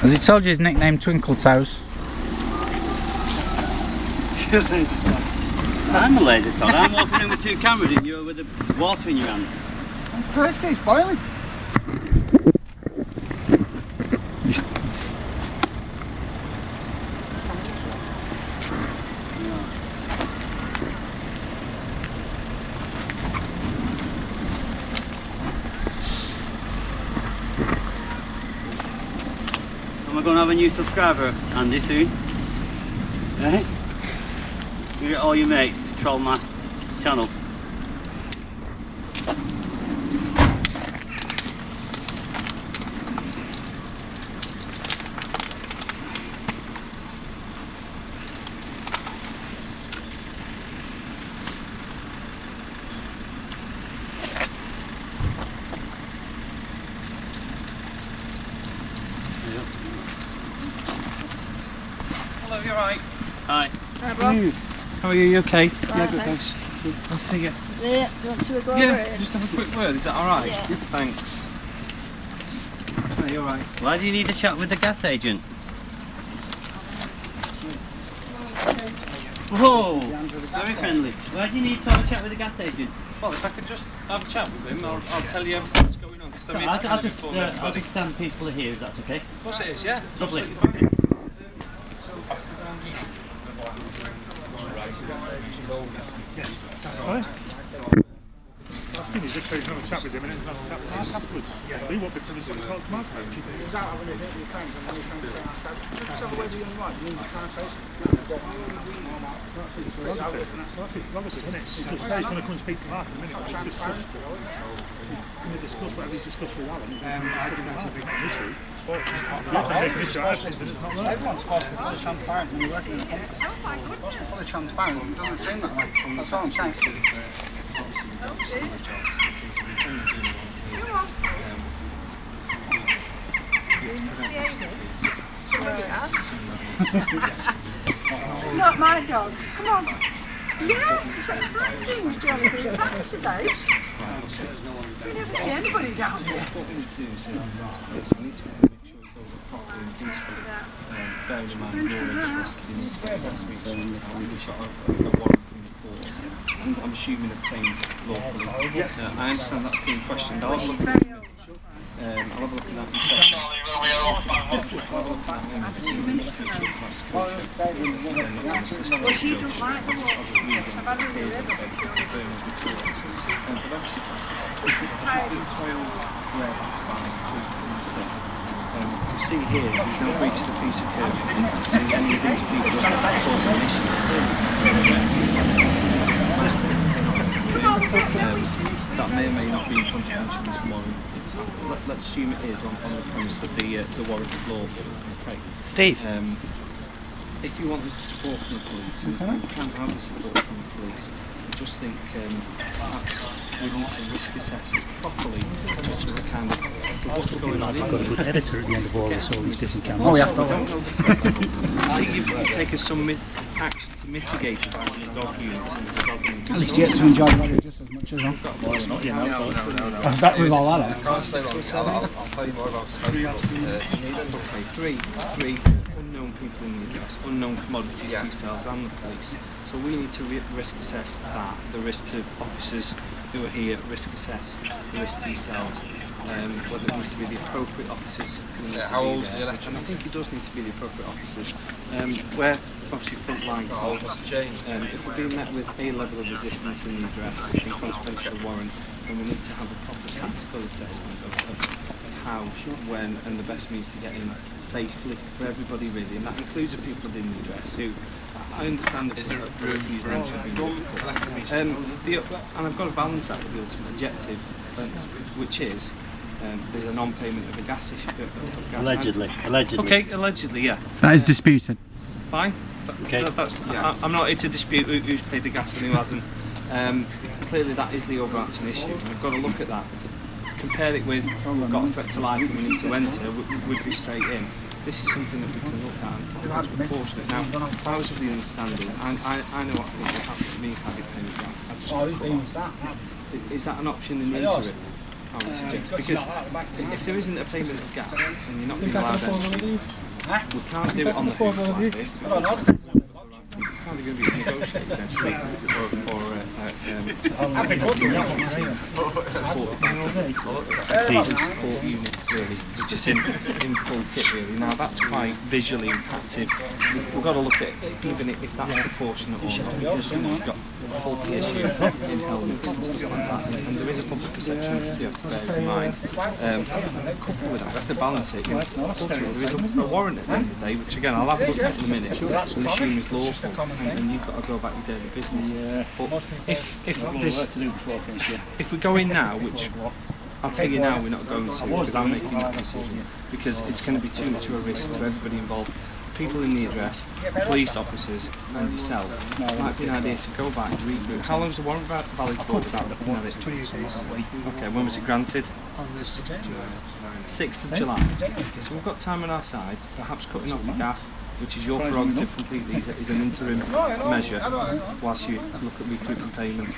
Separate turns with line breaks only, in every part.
Has he told you his nickname Twinkle Toes?
I'm a lazy sod. I'm walking in with 2 cameras and you're with the water in your hand.
I'm thirsty, it's boiling.
Am I going to have a new subscriber, Andy, soon? Eh? You get all your mates to troll my channel.
Hello, you alright?
Hi.
Hi, boss.
How are you? You okay?
Yeah, good, thanks.
I'll see you.
Yeah, do you want to go over
Yeah,
it?
just have a quick word, is that alright?
Yeah.
Thanks. Are you alright?
Why do you need a chat with the gas agent? Whoa! Very friendly. Why do you need to have a chat with the gas agent?
Well, if I could just have a chat with him, I'll tell you everything that's going on. Because I'm here to kind of inform everybody.
I'll just stand peacefully here if that's okay.
Of course it is, yeah.
Lovely.
Absolutely fine.
Fine. Last thing is just so you can have a chat with him and then have a chat with us afterwards. We won't be privileged to talk to Mark. He's going to come and speak to Mark in a minute. We'll discuss whatever he's discussed with Alan.
I think that's a big issue. Everyone's supposed to be fully transparent when you're working in the pumps. Supposed to be fully transparent, it doesn't seem that way. That's all I'm saying.
Not my dogs. Come on. Yes, it's exciting. It's the only thing that's happened today. You never see anybody down here.
What we need to do is we need to make sure it goes up properly and peacefully. Bearing in mind you're interested in speech how we shot a warrant from the court. I'm assuming obtained lawfully. I understand that's being questioned. I'll have a look at that. I'll have a look at that in a second. I'll have a look at that in a few minutes.
Well, she don't like the water. I've had her in the river, but she only does.
This is tipping toil where it's fine. You see here, there's no breach of the piece of curb. You can't see any of these people causing an issue. That may or may not be in contravention this morning. Let's assume it is on the premise that the warrant is lawful. Okay.
Steve.
If you want the support from the police, and you can have the support from the police, I just think perhaps we need to risk assess it properly as to the kind of what's going on.
I've got a good editor at the end of all this, all these different cameras.
Oh, yeah.
We don't know the see, you've taken some action to mitigate it on the dog units and the dog units.
At least you get to enjoy the just as much as well. I bet with all that on.
Can't stay long. I'll tell you more about
Three unknown people in the address, unknown commodities to yourselves and the police. So we need to risk assess that, the risk to officers who are here, risk assess the risk to yourselves, whether it needs to be the appropriate officers.
how old's the electric?
And I think it does need to be the appropriate officers. We're obviously frontline calls. If we're being met with a level of resistance in the address in consequence of the warrant, then we need to have a proper tactical assessment of how, when, and the best means to get in safely for everybody really, and that includes the people within the address who, I understand that
Is there a route you should be
and I've got to balance that with the ultimate objective, which is there's a non-payment of a gas issue.
Allegedly.
Okay, allegedly, yeah.
That is disputed.
Fine.
Okay.
I'm not here to dispute who's paid the gas and who hasn't. Clearly that is the overarching issue. We've got to look at that. Compare it with, we've got a threat to life and we need to enter, would be straight in. This is something that we can look at and that's proportionate. Now, if I was of the understanding, I know what things will happen to me if I get paid with gas. Is that an option in the interim? I would suggest, because if there isn't a payment of gas and you're not being allowed entry, we can't do it on the hoof like this. It's either going to be negotiated next week or support units really, which is in full kit really. Now that's quite visually impacted. We've got to look at even if that's proportionate or not, because you've got full PSU in helmets and stuff like that, and there is a public perception that you have to bear in mind. Coupled with that, we have to balance it. Ultimately, there is a warrant at the end of the day, which again I'll have a look at in a minute, and assume is lawful, and you've got to go about your daily business. But if we go in now, which I'll tell you now we're not going to, because I'm making that decision, because it's going to be too much of a risk to everybody involved. People in the address, police officers and yourself, it might be an idea to go back and regroup. How long is the warrant valid for without looking at it? 28 days. Okay, when was it granted?
On the 6th of July.
6th of July. So we've got time on our side, perhaps cutting off the gas, which is your prerogative completely, is an interim measure whilst you look at recouping payment.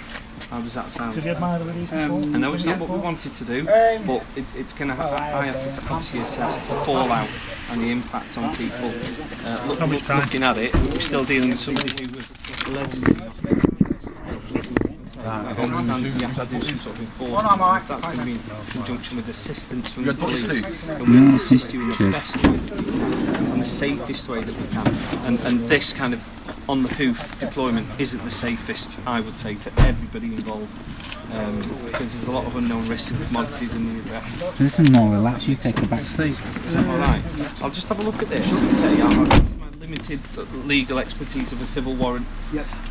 How does that sound? I know it's not what we wanted to do, but it's going to have, I have to obviously assess the fallout and the impact on people. Looking at it, we're still dealing with somebody who was allegedly I understand you have to do some sort of enforcement. If that's going to be in conjunction with assistance from the police, then we'll assist you in the best way that we can, and the safest way that we can. And this kind of on the hoof deployment isn't the safest, I would say, to everybody involved, because there's a lot of unknown risks and commodities in the address.
This is more relaxed. You take a back seat.
Is that all right? I'll just have a look at this. Okay, I'll use my limited legal expertise of a civil warrant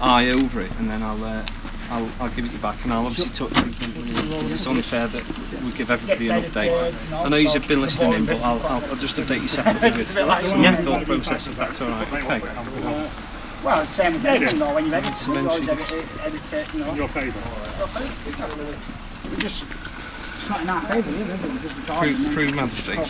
eye over it, and then I'll give it you back, and I'll obviously touch you because it's only fair that we give everybody an update. I know you've been listening in, but I'll just update you separately with some of my thought process, if that's all right. Okay.
Well, it's the same as anything though, when you edit it, you always edit it, you know.
In your favour.
It's not in our favour, is it?
Crew magistrates.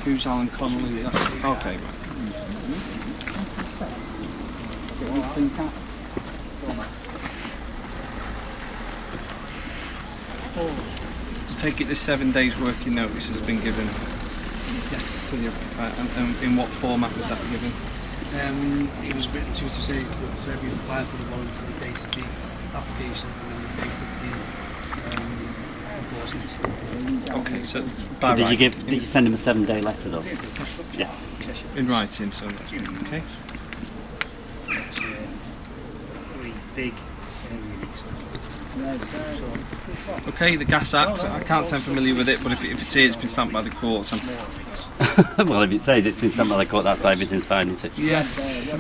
Who's Alan Connolly? Okay, right. Take it this 7 days working notice has been given. Yes. To the and in what format was that given?
It was written to say that we applied for the warrants on the dates of the application and then the dates of the enforcement.
Okay, so by
Did you send him a 7-day letter though? Yeah.
In writing, so that's okay. Okay, the Gas Act, I can't say I'm familiar with it, but if it's here, it's been stamped by the courts.
Well, if it says it's been stamped by the court, that's how everything's fine, isn't it?
Yeah,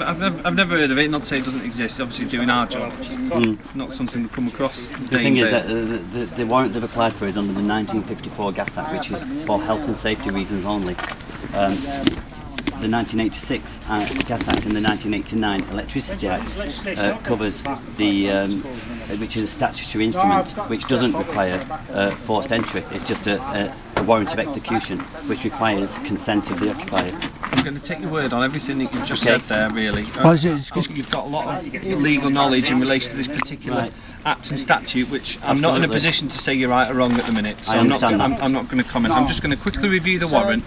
I've never heard of it, not to say it doesn't exist, it's obviously doing our job, not something we come across.
The thing is that the warrant they've applied for is under the 1954 Gas Act, which is for health and safety reasons only. The 1986 Gas Act and the 1989 Electricity Act covers the, which is a statutory instrument which doesn't require forced entry. It's just a warrant of execution which requires consent of the occupier.
I'm going to take your word on everything that you've just said there, really. You've got a lot of legal knowledge in relation to this particular act and statute, which I'm not in a position to say you're right or wrong at the minute, so I'm not going to comment. I'm just going to quickly review the warrant.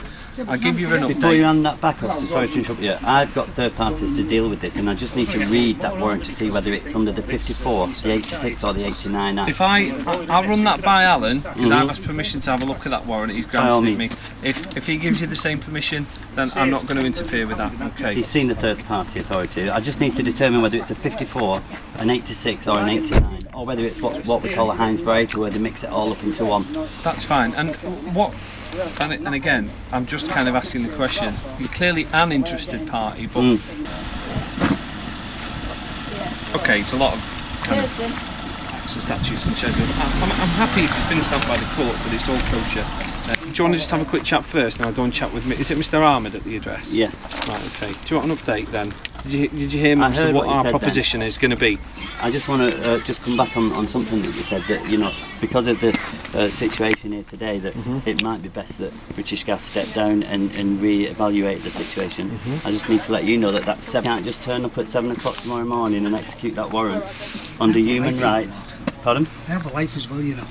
I'll give you an update.
Before you hand that back, officer, sorry to interrupt you, I've got third parties to deal with this and I just need to read that warrant to see whether it's under the 54, the 86 or the 89 Act.
If I'll run that by Alan, because I've asked permission to have a look at that warrant, he's granted it me. If he gives you the same permission, then I'm not going to interfere with that, okay?
He's seen the third party authority. I just need to determine whether it's a 54, an 86 or an 89, or whether it's what we call a Heinz variety where they mix it all up into one.
That's fine. And what? And again, I'm just kind of asking the question. You're clearly an interested party, but okay, it's a lot of kind of acts and statutes and schedules. I'm happy if it's been stamped by the courts that it's all kosher. Do you want to just have a quick chat first, and I'll go and chat with me? Is it Mr. Ahmed at the address?
Yes.
Right. Okay. Do you want an update then? Did you hear most
heard
of what
what you
our
said then.
proposition is going to be?
I just want to just come back on something that you said, that, you know, because of the situation here today, that it might be best that British Gas step down and re-evaluate the situation. I just need to let you know that that can't just turn up at 7 o'clock tomorrow morning and execute that warrant under human rights. Pardon?
They have a life as well, you know.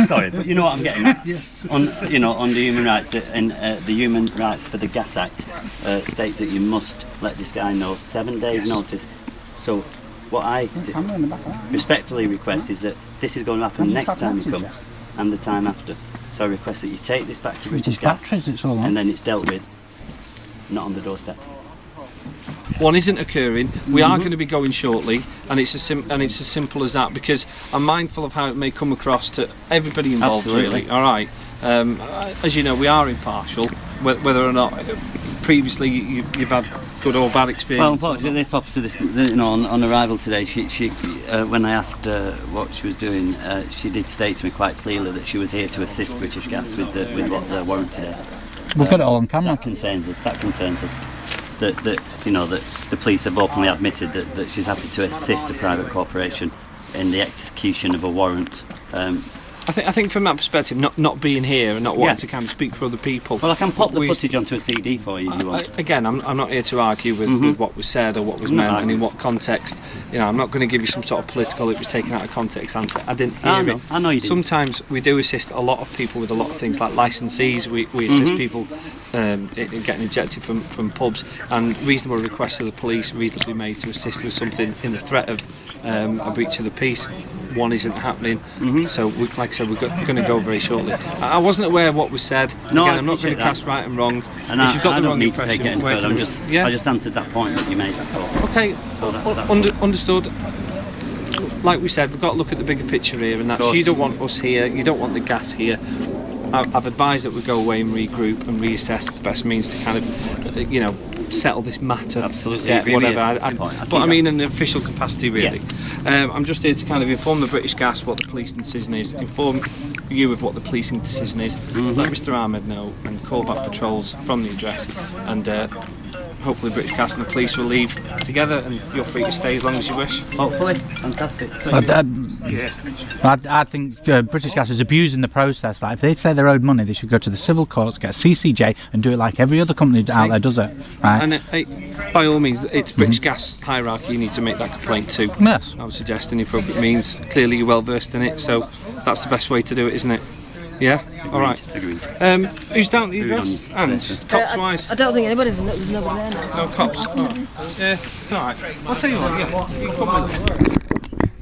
Sorry, but you know what I'm getting at.
Yes.
You know, under human rights, and the Human Rights for the Gas Act states that you must let this guy know 7 days notice. So what I respectfully request is that this is going to happen next time you come and the time after. So I request that you take this back to British Gas and then it's dealt with, not on the doorstep.
One isn't occurring. We are going to be going shortly, and it's as simple as that, because I'm mindful of how it may come across to everybody involved.
Absolutely.
Really, all right. As you know, we are impartial, whether or not previously you've had good or bad experience.
Well, unfortunately, this officer, you know, on arrival today, she when I asked what she was doing, she did state to me quite clearly that she was here to assist British Gas with what the warrant today.
We've got it all on camera.
That concerns us. That you know, that the police have openly admitted that she's happy to assist a private corporation in the execution of a warrant.
I think from that perspective, not being here and not wanting to kind of speak for other people.
Well, I can pop the footage onto a CD for you if you want.
Again, I'm not here to argue with what was said or what was meant and in what context. You know, I'm not going to give you some sort of political, it was taken out of context answer. I didn't hear it.
I know you didn't.
Sometimes we do assist a lot of people with a lot of things, like licensees. We assist people in getting ejected from pubs, and reasonable requests of the police reasonably made to assist with something in the threat of a breach of the peace. One isn't happening, so like I said, we're going to go very shortly. I wasn't aware of what was said.
No,
again, I'm not going to cast right and wrong.
And
if you've got
I
the
don't
wrong
need to
impression,
take it any further. I just answered that point that you made. That's all.
Okay,
So that's
understood. Like we said, we've got to look at the bigger picture here, and that's you don't want us here, you don't want the gas here. I've advised that we go away and regroup and reassess the best means to kind of, you know, settle this matter.
Absolutely,
debt, whatever. But I mean, in an official capacity, really. I'm just here to kind of inform the British Gas what the policing decision is, inform you of what the policing decision is, let Mr. Ahmed know, and call back patrols from the address, and hopefully British Gas and the police will leave together, and you're free to stay as long as you wish.
Hopefully, fantastic.
I think British Gas is abusing the process. Like, if they say they're owed money, they should go to the civil courts, get a CCJ, and do it like every other company out there does it. Right?
And by all means, it's British Gas hierarchy. You need to make that complaint too.
Yes.
I would suggest in the appropriate means. Clearly, you're well versed in it, so that's the best way to do it, isn't it? Yeah. All right.
Agreed.
Who's down at the address? And cops wise.
I don't think anybody's. There's nobody there now.
No cops. Oh. Yeah. It's all right. I'll tell you what. Yeah. You come with me.